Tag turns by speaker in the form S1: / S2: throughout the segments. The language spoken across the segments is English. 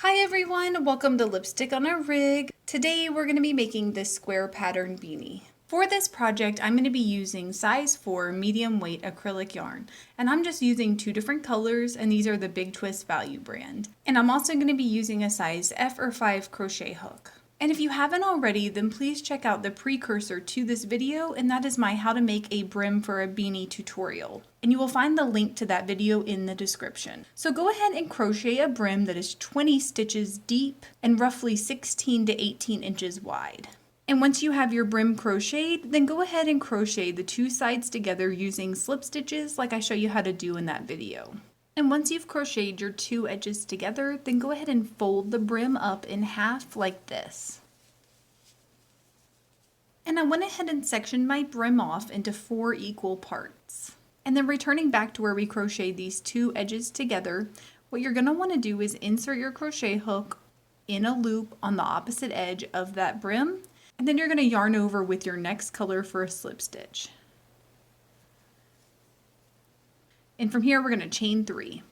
S1: Hi everyone, welcome to Lipstick on a Rig. Today we're going to be making this square pattern beanie. For this project, I'm going to be using size 4 medium weight acrylic yarn, and I'm just using two different colors, and these are the Big Twist Value brand. And I'm also going to be using a size F or 5 crochet hook. And if you haven't already, then please check out the precursor to this video, and that is my how to make a brim for a beanie tutorial. And you will find the link to that video in the description. So go ahead and crochet a brim that is 20 stitches deep and roughly 16 to 18 inches wide. And once you have your brim crocheted, then go ahead and crochet the two sides together using slip stitches like I show you how to do in that video. And once you've crocheted your two edges together, then go ahead and fold the brim up in half like this. And I went ahead and sectioned my brim off into 4 equal parts. And then returning back to where we crocheted these two edges together, what you're going to want to do is insert your crochet hook in a loop on the opposite edge of that brim, and then you're going to yarn over with your next color for a slip stitch. And from here, we're going to chain 3.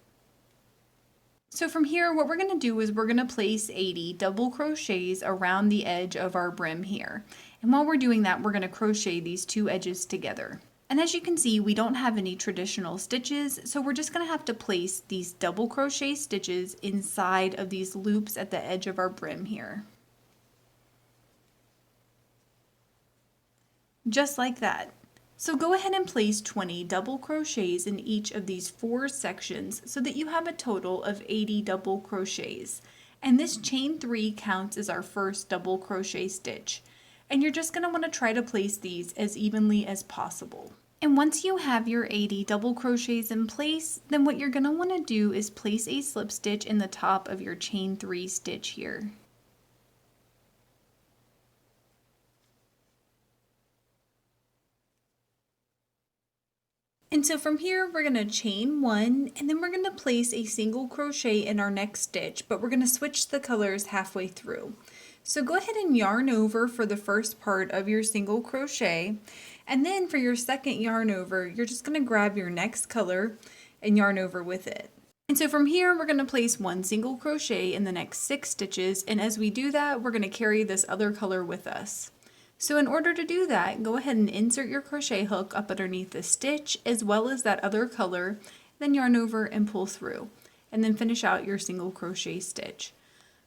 S1: So from here, what we're going to do is we're going to place 80 double crochets around the edge of our brim here. And while we're doing that, we're going to crochet these two edges together. And as you can see, we don't have any traditional stitches, so we're just going to have to place these double crochet stitches inside of these loops at the edge of our brim here. Just like that. So go ahead and place 20 double crochets in each of these 4 sections so that you have a total of 80 double crochets. And this chain 3 counts as our first double crochet stitch. And you're just going to want to try to place these as evenly as possible. And once you have your 80 double crochets in place, then what you're going to want to do is place a slip stitch in the top of your chain 3 stitch here. And so from here, we're going to chain 1, and then we're going to place a single crochet in our next stitch, but we're going to switch the colors halfway through. So go ahead and yarn over for the first part of your single crochet, and then for your second yarn over, you're just going to grab your next color and yarn over with it. And so from here, we're going to place 1 single crochet in the next 6 stitches, and as we do that, we're going to carry this other color with us. So in order to do that, go ahead and insert your crochet hook up underneath the stitch as well as that other color, then yarn over and pull through, and then finish out your single crochet stitch.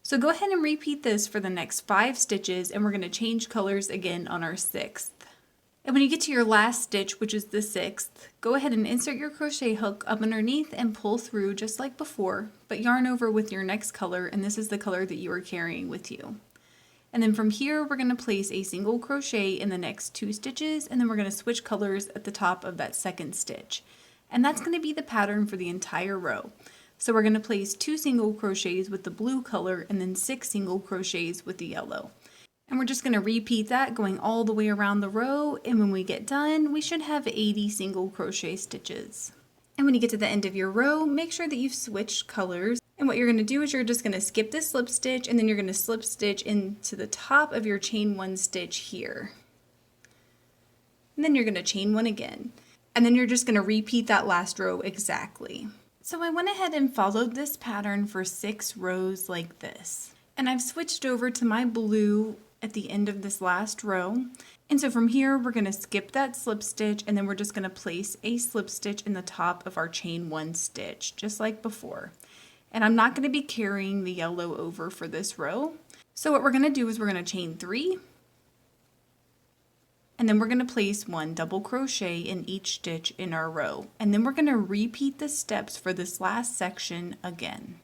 S1: So go ahead and repeat this for the next 5 stitches, and we're going to change colors again on our 6th. And when you get to your last stitch, which is the 6th, go ahead and insert your crochet hook up underneath and pull through just like before, but yarn over with your next color, and this is the color that you are carrying with you. And then from here, we're going to place a single crochet in the next 2 stitches, and then we're going to switch colors at the top of that second stitch. And that's going to be the pattern for the entire row. So we're going to place 2 single crochets with the blue color and then 6 single crochets with the yellow. And we're just going to repeat that going all the way around the row, and when we get done, we should have 80 single crochet stitches. And when you get to the end of your row, make sure that you've switched colors. And what you're going to do is you're just going to skip this slip stitch, and then you're going to slip stitch into the top of your chain 1 stitch here. And then you're going to chain 1 again. And then you're just going to repeat that last row exactly. So I went ahead and followed this pattern for 6 rows like this. And I've switched over to my blue at the end of this last row. And so from here, we're going to skip that slip stitch, and then we're just going to place a slip stitch in the top of our chain 1 stitch, just like before. And I'm not going to be carrying the yellow over for this row. So what we're going to do is we're going to chain 3, and then we're going to place 1 double crochet in each stitch in our row. And then we're going to repeat the steps for this last section again.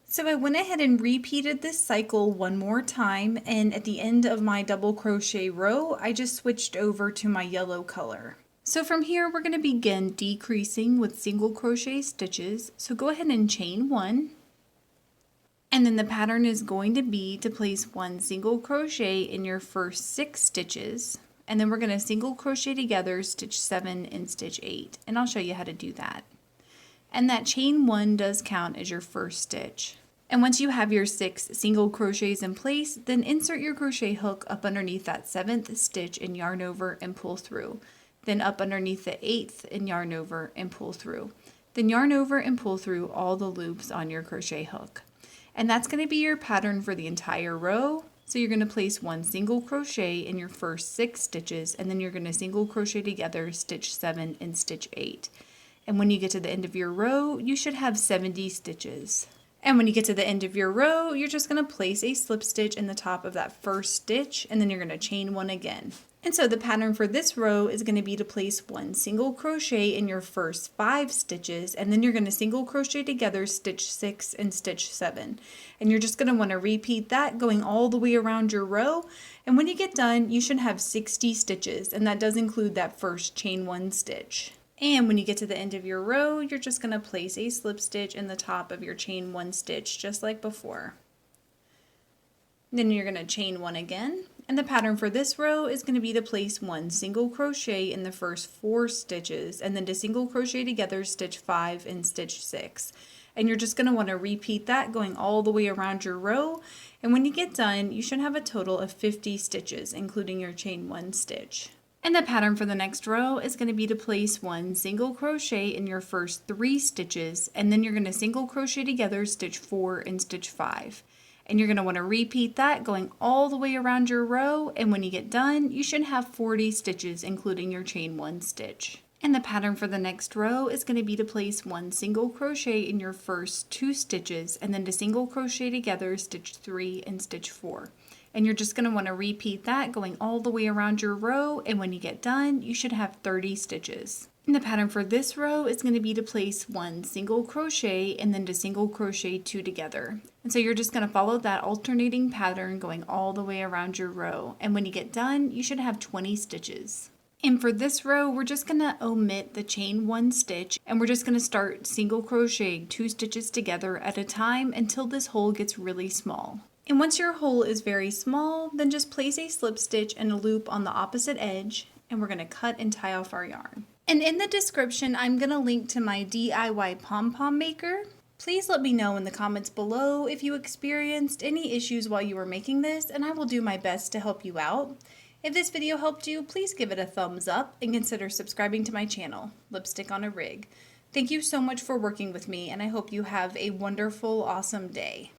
S1: So I went ahead and repeated this cycle one more time, and at the end of my double crochet row, I just switched over to my yellow color. So from here, we're going to begin decreasing with single crochet stitches. So go ahead and chain 1. And then the pattern is going to be to place 1 single crochet in your first 6 stitches. And then we're going to single crochet together stitch 7 and stitch 8. And I'll show you how to do that. And that chain 1 does count as your first stitch. And once you have your 6 single crochets in place, then insert your crochet hook up underneath that 7th stitch and yarn over and pull through. Then up underneath the 8th and yarn over and pull through. Then yarn over and pull through all the loops on your crochet hook. And that's going to be your pattern for the entire row. So you're going to place 1 single crochet in your first 6 stitches, and then you're going to single crochet together, stitch 7 and stitch 8. And when you get to the end of your row, you should have 70 stitches. And when you get to the end of your row, you're just going to place a slip stitch in the top of that first stitch, and then you're going to chain 1 again. And so the pattern for this row is going to be to place 1 single crochet in your first 5 stitches, and then you're going to single crochet together, stitch 6 and stitch 7. And you're just going to want to repeat that going all the way around your row. And when you get done, you should have 60 stitches, and that does include that first chain 1 stitch. And when you get to the end of your row, you're just going to place a slip stitch in the top of your chain 1 stitch, just like before. Then you're going to chain 1 again. And the pattern for this row is going to be to place 1 single crochet in the first 4 stitches, and then to single crochet together, stitch 5 and stitch 6. And you're just going to want to repeat that going all the way around your row. And when you get done, you should have a total of 50 stitches, including your chain 1 stitch. And the pattern for the next row is going to be to place 1 single crochet in your first 3 stitches, and then you're going to single crochet together, stitch 4 and stitch 5. And you're going to want to repeat that going all the way around your row, and when you get done, you should have 40 stitches, including your chain 1 stitch. And the pattern for the next row is going to be to place 1 single crochet in your first 2 stitches, and then to single crochet together, stitch 3 and stitch 4. And you're just going to want to repeat that going all the way around your row, and when you get done, you should have 30 stitches. And the pattern for this row is going to be to place 1 single crochet and then to single crochet 2 together. And so you're just going to follow that alternating pattern going all the way around your row. And when you get done, you should have 20 stitches. And for this row, we're just going to omit the chain 1 stitch, and we're just going to start single crocheting 2 stitches together at a time until this hole gets really small. And once your hole is very small, then just place a slip stitch and a loop on the opposite edge, and we're going to cut and tie off our yarn. And in the description, I'm going to link to my DIY pom-pom maker. Please let me know in the comments below if you experienced any issues while you were making this, and I will do my best to help you out. If this video helped you, please give it a thumbs up and consider subscribing to my channel, Lipstick on a Rig. Thank you so much for working with me, and I hope you have a wonderful, awesome day.